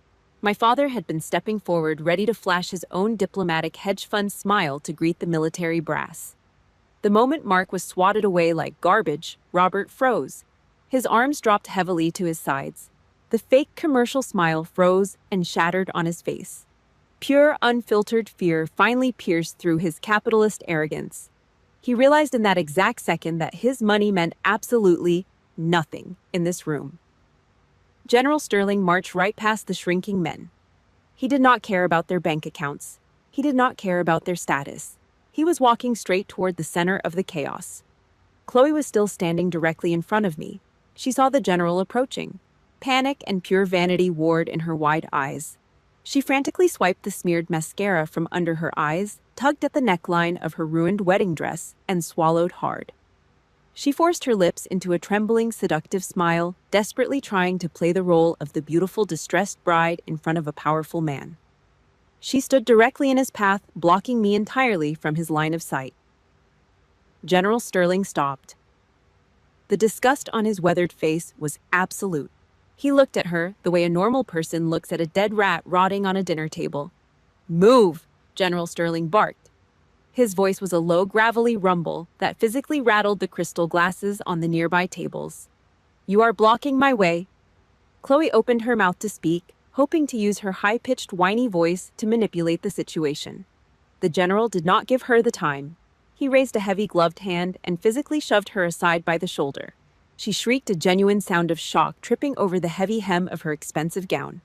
My father had been stepping forward, ready to flash his own diplomatic hedge fund smile to greet the military brass. The moment Mark was swatted away like garbage, Robert froze. His arms dropped heavily to his sides. The fake commercial smile froze and shattered on his face. Pure, unfiltered fear finally pierced through his capitalist arrogance. He realized in that exact second that his money meant absolutely nothing in this room. General Sterling marched right past the shrinking men. He did not care about their bank accounts. He did not care about their status. He was walking straight toward the center of the chaos. Chloe was still standing directly in front of me. She saw the general approaching. Panic and pure vanity warred in her wide eyes. She frantically swiped the smeared mascara from under her eyes, tugged at the neckline of her ruined wedding dress, and swallowed hard. She forced her lips into a trembling, seductive smile, desperately trying to play the role of the beautiful, distressed bride in front of a powerful man. She stood directly in his path, blocking me entirely from his line of sight. General Sterling stopped. The disgust on his weathered face was absolute. He looked at her the way a normal person looks at a dead rat rotting on a dinner table. "Move!" General Sterling barked. His voice was a low, gravelly rumble that physically rattled the crystal glasses on the nearby tables. "You are blocking my way." Chloe opened her mouth to speak, hoping to use her high-pitched, whiny voice to manipulate the situation. The general did not give her the time. He raised a heavy gloved hand and physically shoved her aside by the shoulder. She shrieked a genuine sound of shock, tripping over the heavy hem of her expensive gown.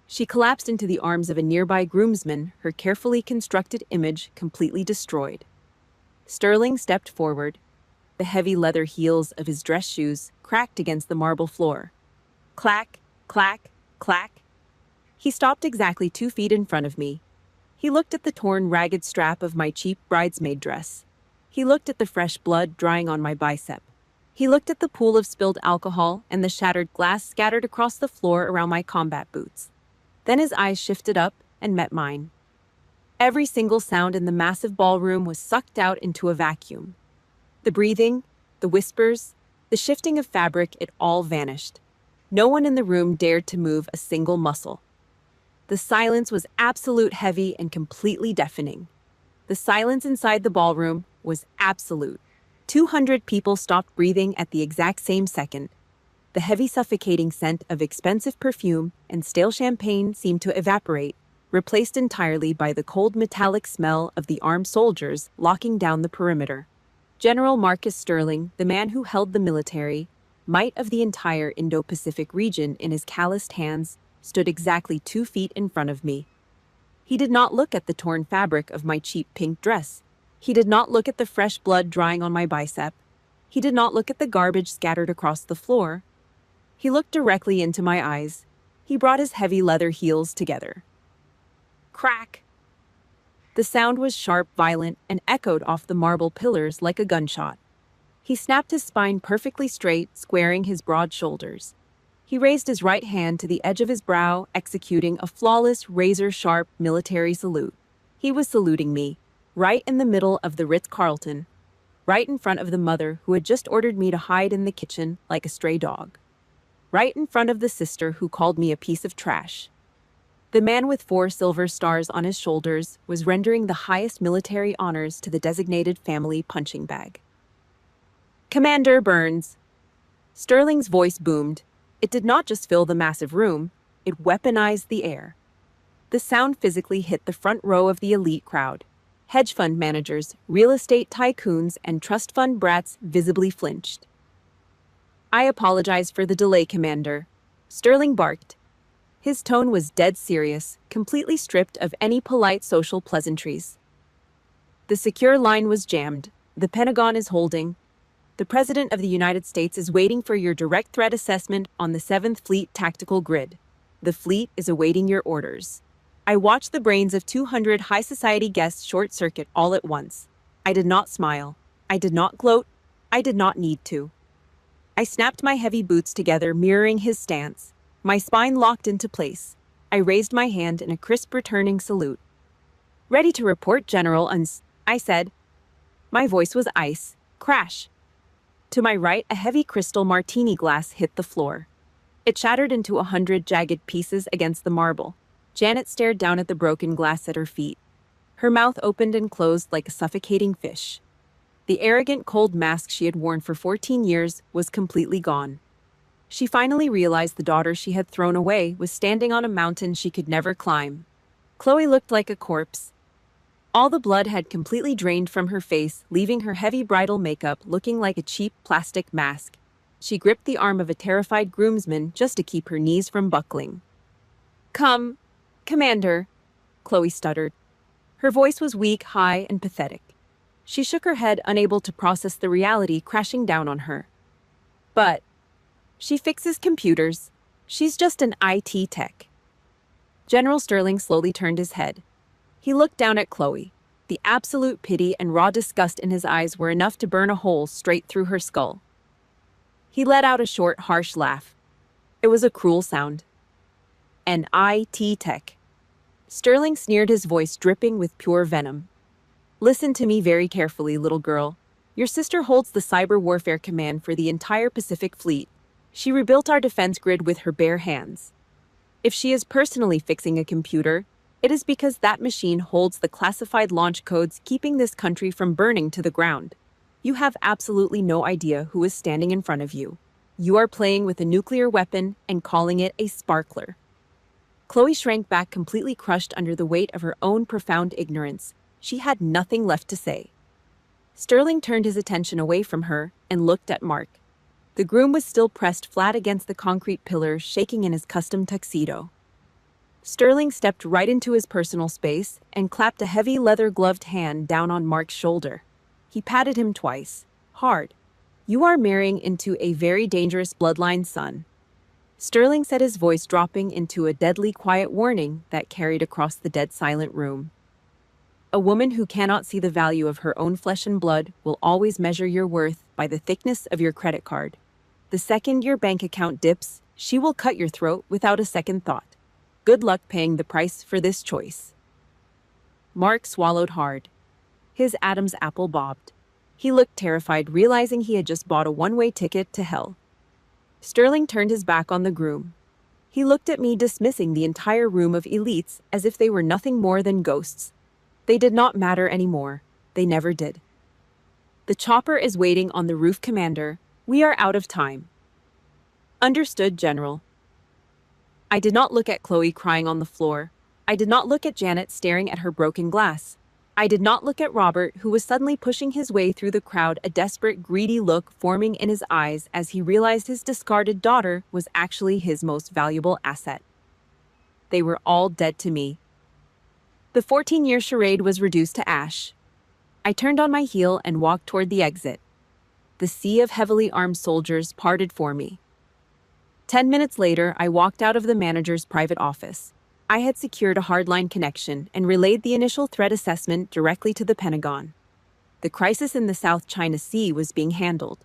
She collapsed into the arms of a nearby groomsman, her carefully constructed image completely destroyed. Sterling stepped forward. The heavy leather heels of his dress shoes cracked against the marble floor. Clack, clack, clack. He stopped exactly 2 feet in front of me. He looked at the torn, ragged strap of my cheap bridesmaid dress. He looked at the fresh blood drying on my bicep. He looked at the pool of spilled alcohol and the shattered glass scattered across the floor around my combat boots. Then his eyes shifted up and met mine. Every single sound in the massive ballroom was sucked out into a vacuum. The breathing, the whispers, the shifting of fabric, it all vanished. No one in the room dared to move a single muscle. The silence was absolute, heavy, and completely deafening. The silence inside the ballroom was absolute. 200 people stopped breathing at the exact same second. The heavy, suffocating scent of expensive perfume and stale champagne seemed to evaporate, replaced entirely by the cold, metallic smell of the armed soldiers locking down the perimeter. General Marcus Sterling, the man who held the military might of the entire Indo-Pacific region in his calloused hands, stood exactly 2 feet in front of me. He did not look at the torn fabric of my cheap pink dress. He did not look at the fresh blood drying on my bicep. He did not look at the garbage scattered across the floor. He looked directly into my eyes. He brought his heavy leather heels together. Crack! The sound was sharp, violent, and echoed off the marble pillars like a gunshot. He snapped his spine perfectly straight, squaring his broad shoulders. He raised his right hand to the edge of his brow, executing a flawless, razor-sharp military salute. He was saluting me, right in the middle of the Ritz-Carlton, right in front of the mother who had just ordered me to hide in the kitchen like a stray dog, right in front of the sister who called me a piece of trash. The man with 4 silver stars on his shoulders was rendering the highest military honors to the designated family punching bag. "Commander Burns!" Sterling's voice boomed. It did not just fill the massive room, it weaponized the air. The sound physically hit the front row of the elite crowd. Hedge fund managers, real estate tycoons, and trust fund brats visibly flinched. "I apologize for the delay, Commander," Sterling barked. His tone was dead serious, completely stripped of any polite social pleasantries. "The secure line was jammed. The Pentagon is holding. The President of the United States is waiting for your direct threat assessment on the 7th Fleet Tactical Grid. The fleet is awaiting your orders." I watched the brains of 200 high society guests short-circuit all at once. I did not smile. I did not gloat. I did not need to. I snapped my heavy boots together, mirroring his stance. My spine locked into place. I raised my hand in a crisp returning salute. "Ready to report, General I said. My voice was ice. Crash. To my right, a heavy crystal martini glass hit the floor. It shattered into 100 jagged pieces against the marble. Janet stared down at the broken glass at her feet. Her mouth opened and closed like a suffocating fish. The arrogant, cold mask she had worn for 14 years was completely gone. She finally realized the daughter she had thrown away was standing on a mountain she could never climb. Chloe looked like a corpse. All the blood had completely drained from her face, leaving her heavy bridal makeup looking like a cheap plastic mask. She gripped the arm of a terrified groomsman just to keep her knees from buckling. "Come, Commander," Chloe stuttered. Her voice was weak, high, and pathetic. She shook her head, unable to process the reality crashing down on her. "But she fixes computers." She's just an IT tech. General Sterling slowly turned his head. He looked down at Chloe. The absolute pity and raw disgust in his eyes were enough to burn a hole straight through her skull. He let out a short, harsh laugh. It was a cruel sound. An IT tech. Sterling sneered, his voice dripping with pure venom. Listen to me very carefully, little girl. Your sister holds the cyber warfare command for the entire Pacific Fleet. She rebuilt our defense grid with her bare hands. If she is personally fixing a computer, it is because that machine holds the classified launch codes keeping this country from burning to the ground. You have absolutely no idea who is standing in front of you. You are playing with a nuclear weapon and calling it a sparkler. Chloe shrank back, completely crushed under the weight of her own profound ignorance. She had nothing left to say. Sterling turned his attention away from her and looked at Mark. The groom was still pressed flat against the concrete pillars, shaking in his custom tuxedo. Sterling stepped right into his personal space and clapped a heavy leather-gloved hand down on Mark's shoulder. He patted him twice, hard. You are marrying into a very dangerous bloodline, son. Sterling said, his voice dropping into a deadly quiet warning that carried across the dead silent room. A woman who cannot see the value of her own flesh and blood will always measure your worth by the thickness of your credit card. The second your bank account dips, she will cut your throat without a second thought. Good luck paying the price for this choice. Mark swallowed hard. His Adam's apple bobbed. He looked terrified, realizing he had just bought a one-way ticket to hell. Sterling turned his back on the groom. He looked at me, dismissing the entire room of elites as if they were nothing more than ghosts. They did not matter anymore. They never did. The chopper is waiting on the roof, Commander. We are out of time. Understood, General. I did not look at Chloe crying on the floor. I did not look at Janet staring at her broken glass. I did not look at Robert, who was suddenly pushing his way through the crowd, a desperate, greedy look forming in his eyes as he realized his discarded daughter was actually his most valuable asset. They were all dead to me. The 14-year charade was reduced to ash. I turned on my heel and walked toward the exit. The sea of heavily armed soldiers parted for me. 10 minutes later, I walked out of the manager's private office. I had secured a hardline connection and relayed the initial threat assessment directly to the Pentagon. The crisis in the South China Sea was being handled.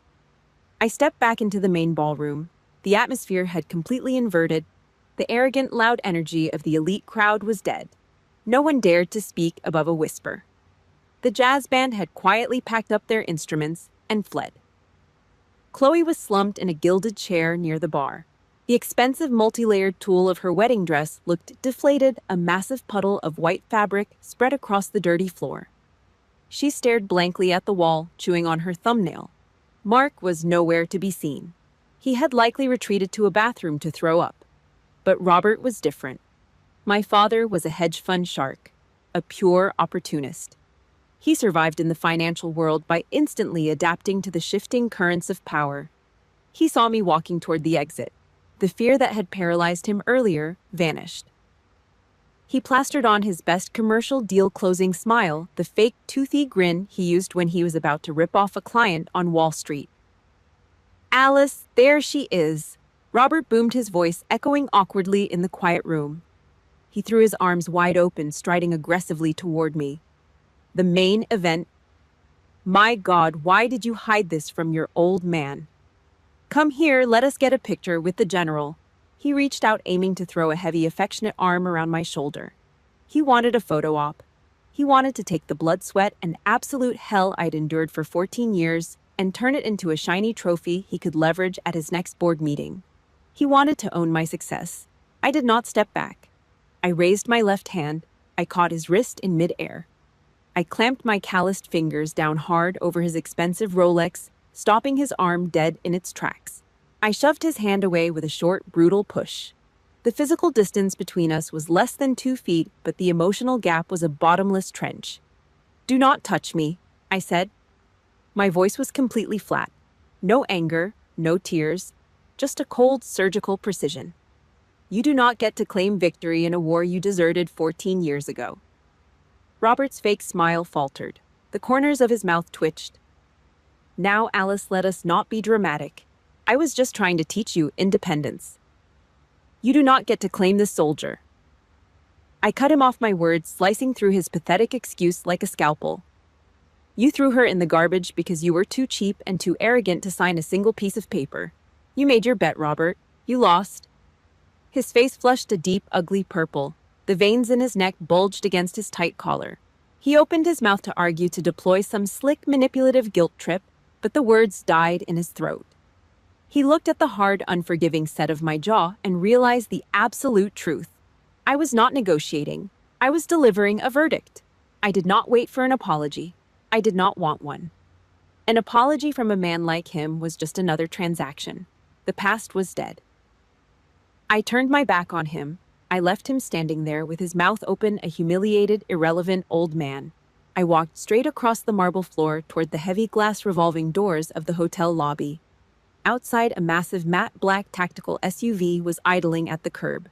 I stepped back into the main ballroom. The atmosphere had completely inverted. The arrogant, loud energy of the elite crowd was dead. No one dared to speak above a whisper. The jazz band had quietly packed up their instruments and fled. Chloe was slumped in a gilded chair near the bar. The expensive multi-layered tulle of her wedding dress looked deflated, a massive puddle of white fabric spread across the dirty floor. She stared blankly at the wall, chewing on her thumbnail. Mark was nowhere to be seen. He had likely retreated to a bathroom to throw up. But Robert was different. My father was a hedge fund shark, a pure opportunist. He survived in the financial world by instantly adapting to the shifting currents of power. He saw me walking toward the exit. The fear that had paralyzed him earlier vanished. He plastered on his best commercial deal-closing smile, the fake toothy grin he used when he was about to rip off a client on Wall Street. Alice, there she is. Robert boomed, his voice echoing awkwardly in the quiet room. He threw his arms wide open, striding aggressively toward me. The main event. My God, why did you hide this from your old man? Come here, let us get a picture with the general. He reached out, aiming to throw a heavy, affectionate arm around my shoulder. He wanted a photo op. He wanted to take the blood, sweat, and absolute hell I'd endured for 14 years and turn it into a shiny trophy he could leverage at his next board meeting. He wanted to own my success. I did not step back. I raised my left hand. I caught his wrist in midair. I clamped my calloused fingers down hard over his expensive Rolex, stopping his arm dead in its tracks. I shoved his hand away with a short, brutal push. The physical distance between us was less than 2 feet, but the emotional gap was a bottomless trench. Do not touch me, I said. My voice was completely flat. No anger, no tears, just a cold, surgical precision. You do not get to claim victory in a war you deserted 14 years ago. Robert's fake smile faltered. The corners of his mouth twitched. Now, Alice, let us not be dramatic. I was just trying to teach you independence. You do not get to claim this soldier. I cut him off my words, slicing through his pathetic excuse like a scalpel. You threw her in the garbage because you were too cheap and too arrogant to sign a single piece of paper. You made your bet, Robert. You lost. His face flushed a deep, ugly purple. The veins in his neck bulged against his tight collar. He opened his mouth to argue to deploy some slick, manipulative guilt trip, but the words died in his throat. He looked at the hard, unforgiving set of my jaw and realized the absolute truth. I was not negotiating. I was delivering a verdict. I did not wait for an apology. I did not want one. An apology from a man like him was just another transaction. The past was dead. I turned my back on him. I left him standing there with his mouth open, a humiliated, irrelevant old man. I walked straight across the marble floor toward the heavy glass revolving doors of the hotel lobby. Outside, a massive matte black tactical SUV was idling at the curb.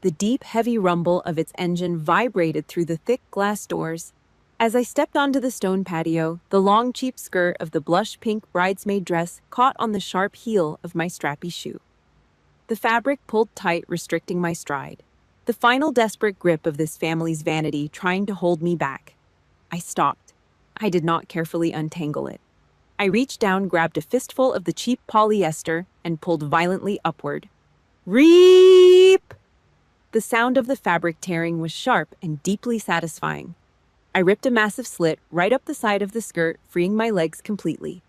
The deep, heavy rumble of its engine vibrated through the thick glass doors. As I stepped onto the stone patio, the long, cheap skirt of the blush pink bridesmaid dress caught on the sharp heel of my strappy shoe. The fabric pulled tight, restricting my stride. The final desperate grip of this family's vanity trying to hold me back. I stopped. I did not carefully untangle it. I reached down, grabbed a fistful of the cheap polyester, and pulled violently upward. Reap! The sound of the fabric tearing was sharp and deeply satisfying. I ripped a massive slit right up the side of the skirt, freeing my legs completely.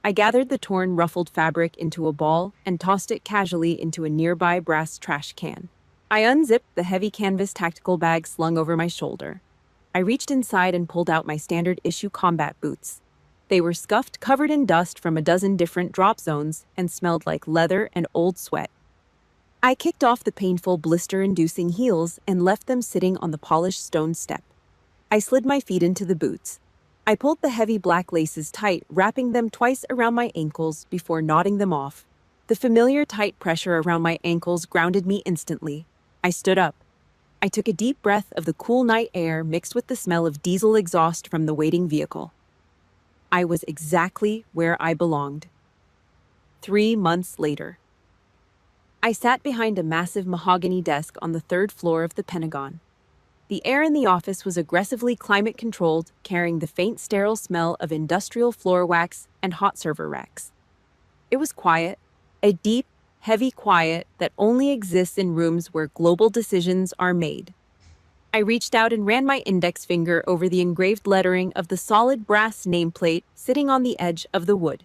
I gathered the torn, ruffled fabric into a ball and tossed it casually into a nearby brass trash can. I unzipped the heavy canvas tactical bag slung over my shoulder. I reached inside and pulled out my standard-issue combat boots. They were scuffed, covered in dust from a dozen different drop zones, and smelled like leather and old sweat. I kicked off the painful, blister-inducing heels and left them sitting on the polished stone step. I slid my feet into the boots. I pulled the heavy black laces tight, wrapping them twice around my ankles before knotting them off. The familiar tight pressure around my ankles grounded me instantly. I stood up. I took a deep breath of the cool night air mixed with the smell of diesel exhaust from the waiting vehicle. I was exactly where I belonged. 3 months later. I sat behind a massive mahogany desk on the 3rd floor of the Pentagon. The air in the office was aggressively climate-controlled, carrying the faint sterile smell of industrial floor wax and hot server racks. It was quiet, a deep, heavy quiet that only exists in rooms where global decisions are made. I reached out and ran my index finger over the engraved lettering of the solid brass nameplate sitting on the edge of the wood.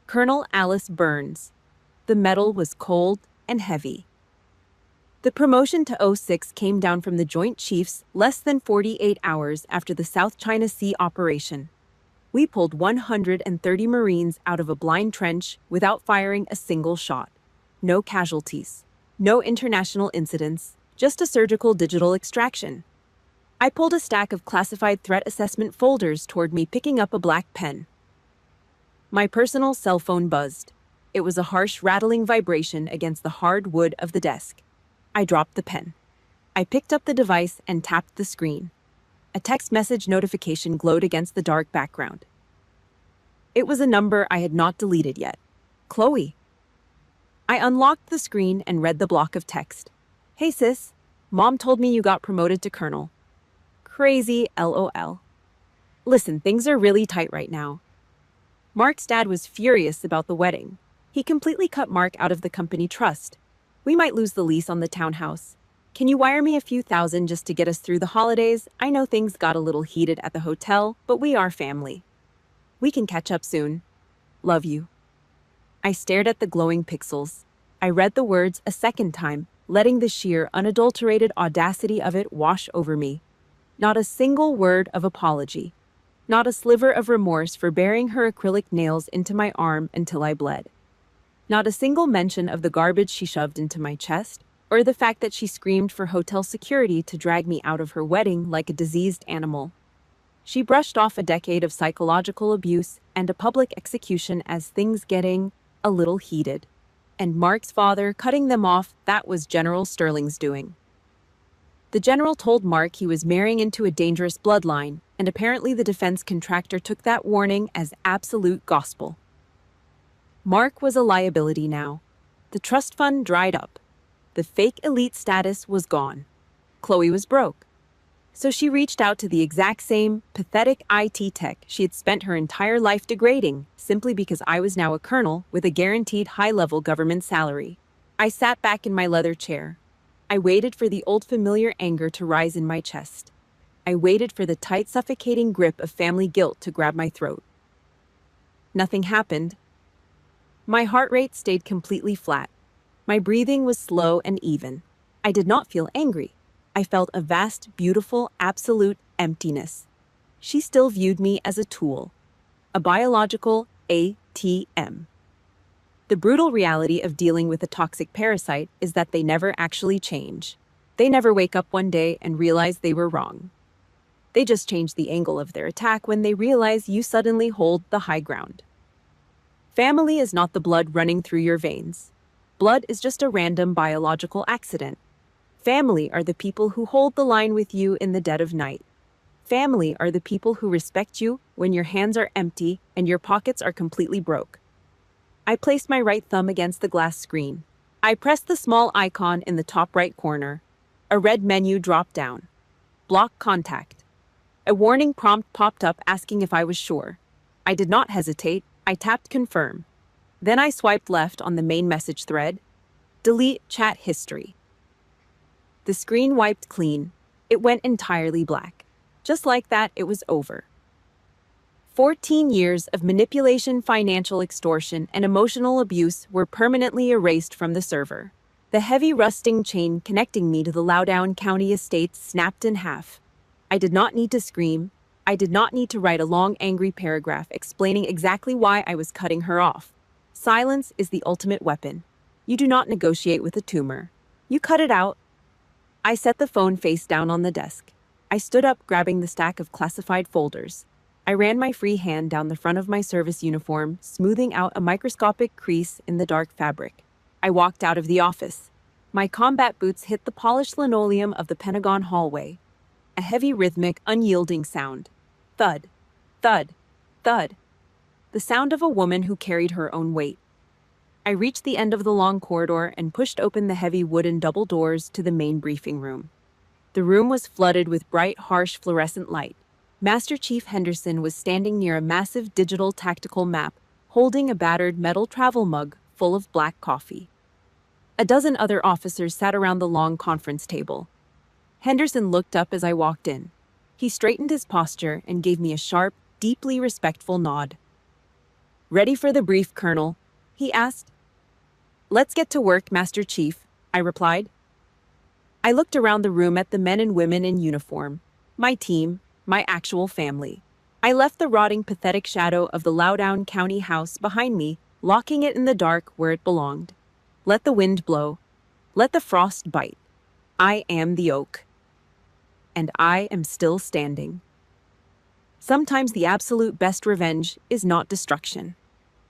Colonel Alice Burns. The metal was cold and heavy. The promotion to 06 came down from the Joint Chiefs less than 48 hours after the South China Sea operation. We pulled 130 Marines out of a blind trench without firing a single shot. No casualties. No international incidents. Just a surgical digital extraction. I pulled a stack of classified threat assessment folders toward me, picking up a black pen. My personal cell phone buzzed. It was a harsh, rattling vibration against the hard wood of the desk. I dropped the pen. I picked up the device and tapped the screen. A text message notification glowed against the dark background. It was a number I had not deleted yet. Chloe. I unlocked the screen and read the block of text. Hey sis, Mom told me you got promoted to colonel. Crazy, LOL. Listen, things are really tight right now. Mark's dad was furious about the wedding. He completely cut Mark out of the company trust. We might lose the lease on the townhouse. Can you wire me a few thousand just to get us through the holidays? I know things got a little heated at the hotel, but we are family. We can catch up soon. Love you. I stared at the glowing pixels. I read the words a second time, letting the sheer, unadulterated audacity of it wash over me. Not a single word of apology. Not a sliver of remorse for burying her acrylic nails into my arm until I bled. Not a single mention of the garbage she shoved into my chest, or the fact that she screamed for hotel security to drag me out of her wedding like a diseased animal. She brushed off a decade of psychological abuse and a public execution as things getting a little heated. And Mark's father cutting them off, that was General Sterling's doing. The general told Mark he was marrying into a dangerous bloodline, and apparently the defense contractor took that warning as absolute gospel. Mark was a liability now. The trust fund dried up. The fake elite status was gone. Chloe was broke. So she reached out to the exact same pathetic IT tech she had spent her entire life degrading, simply because I was now a colonel with a guaranteed high-level government salary. I sat back in my leather chair. I waited for the old familiar anger to rise in my chest. I waited for the tight, suffocating grip of family guilt to grab my throat. Nothing happened. My heart rate stayed completely flat. My breathing was slow and even. I did not feel angry. I felt a vast, beautiful, absolute emptiness. She still viewed me as a tool, a biological ATM. The brutal reality of dealing with a toxic parasite is that they never actually change. They never wake up one day and realize they were wrong. They just change the angle of their attack when they realize you suddenly hold the high ground. Family is not the blood running through your veins. Blood is just a random biological accident. Family are the people who hold the line with you in the dead of night. Family are the people who respect you when your hands are empty and your pockets are completely broke. I placed my right thumb against the glass screen. I pressed the small icon in the top right corner. A red menu dropped down. Block contact. A warning prompt popped up asking if I was sure. I did not hesitate. I tapped confirm. Then I swiped left on the main message thread. Delete chat history. The screen wiped clean. It went entirely black. Just like that, it was over. 14 years of manipulation, financial extortion, and emotional abuse were permanently erased from the server. The heavy rusting chain connecting me to the Loudoun County estates snapped in half. I did not need to scream. I did not need to write a long, angry paragraph explaining exactly why I was cutting her off. Silence is the ultimate weapon. You do not negotiate with a tumor. You cut it out. I set the phone face down on the desk. I stood up, grabbing the stack of classified folders. I ran my free hand down the front of my service uniform, smoothing out a microscopic crease in the dark fabric. I walked out of the office. My combat boots hit the polished linoleum of the Pentagon hallway. A heavy, rhythmic, unyielding sound. Thud, thud, thud. The sound of a woman who carried her own weight. I reached the end of the long corridor and pushed open the heavy wooden double doors to the main briefing room. The room was flooded with bright, harsh, fluorescent light. Master Chief Henderson was standing near a massive digital tactical map, holding a battered metal travel mug full of black coffee. A dozen other officers sat around the long conference table. Henderson looked up as I walked in. He straightened his posture and gave me a sharp, deeply respectful nod. "Ready for the brief, Colonel?" he asked. "Let's get to work, Master Chief," I replied. I looked around the room at the men and women in uniform, my team, my actual family. I left the rotting, pathetic shadow of the Loudoun County house behind me, locking it in the dark where it belonged. Let the wind blow. Let the frost bite. I am the oak. And I am still standing. Sometimes the absolute best revenge is not destruction.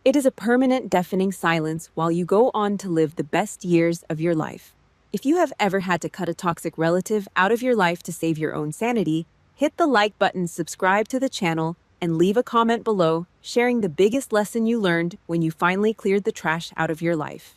It is a permanent, deafening silence while you go on to live the best years of your life. If you have ever had to cut a toxic relative out of your life to save your own sanity, hit the like button, subscribe to the channel, and leave a comment below sharing the biggest lesson you learned when you finally cleared the trash out of your life.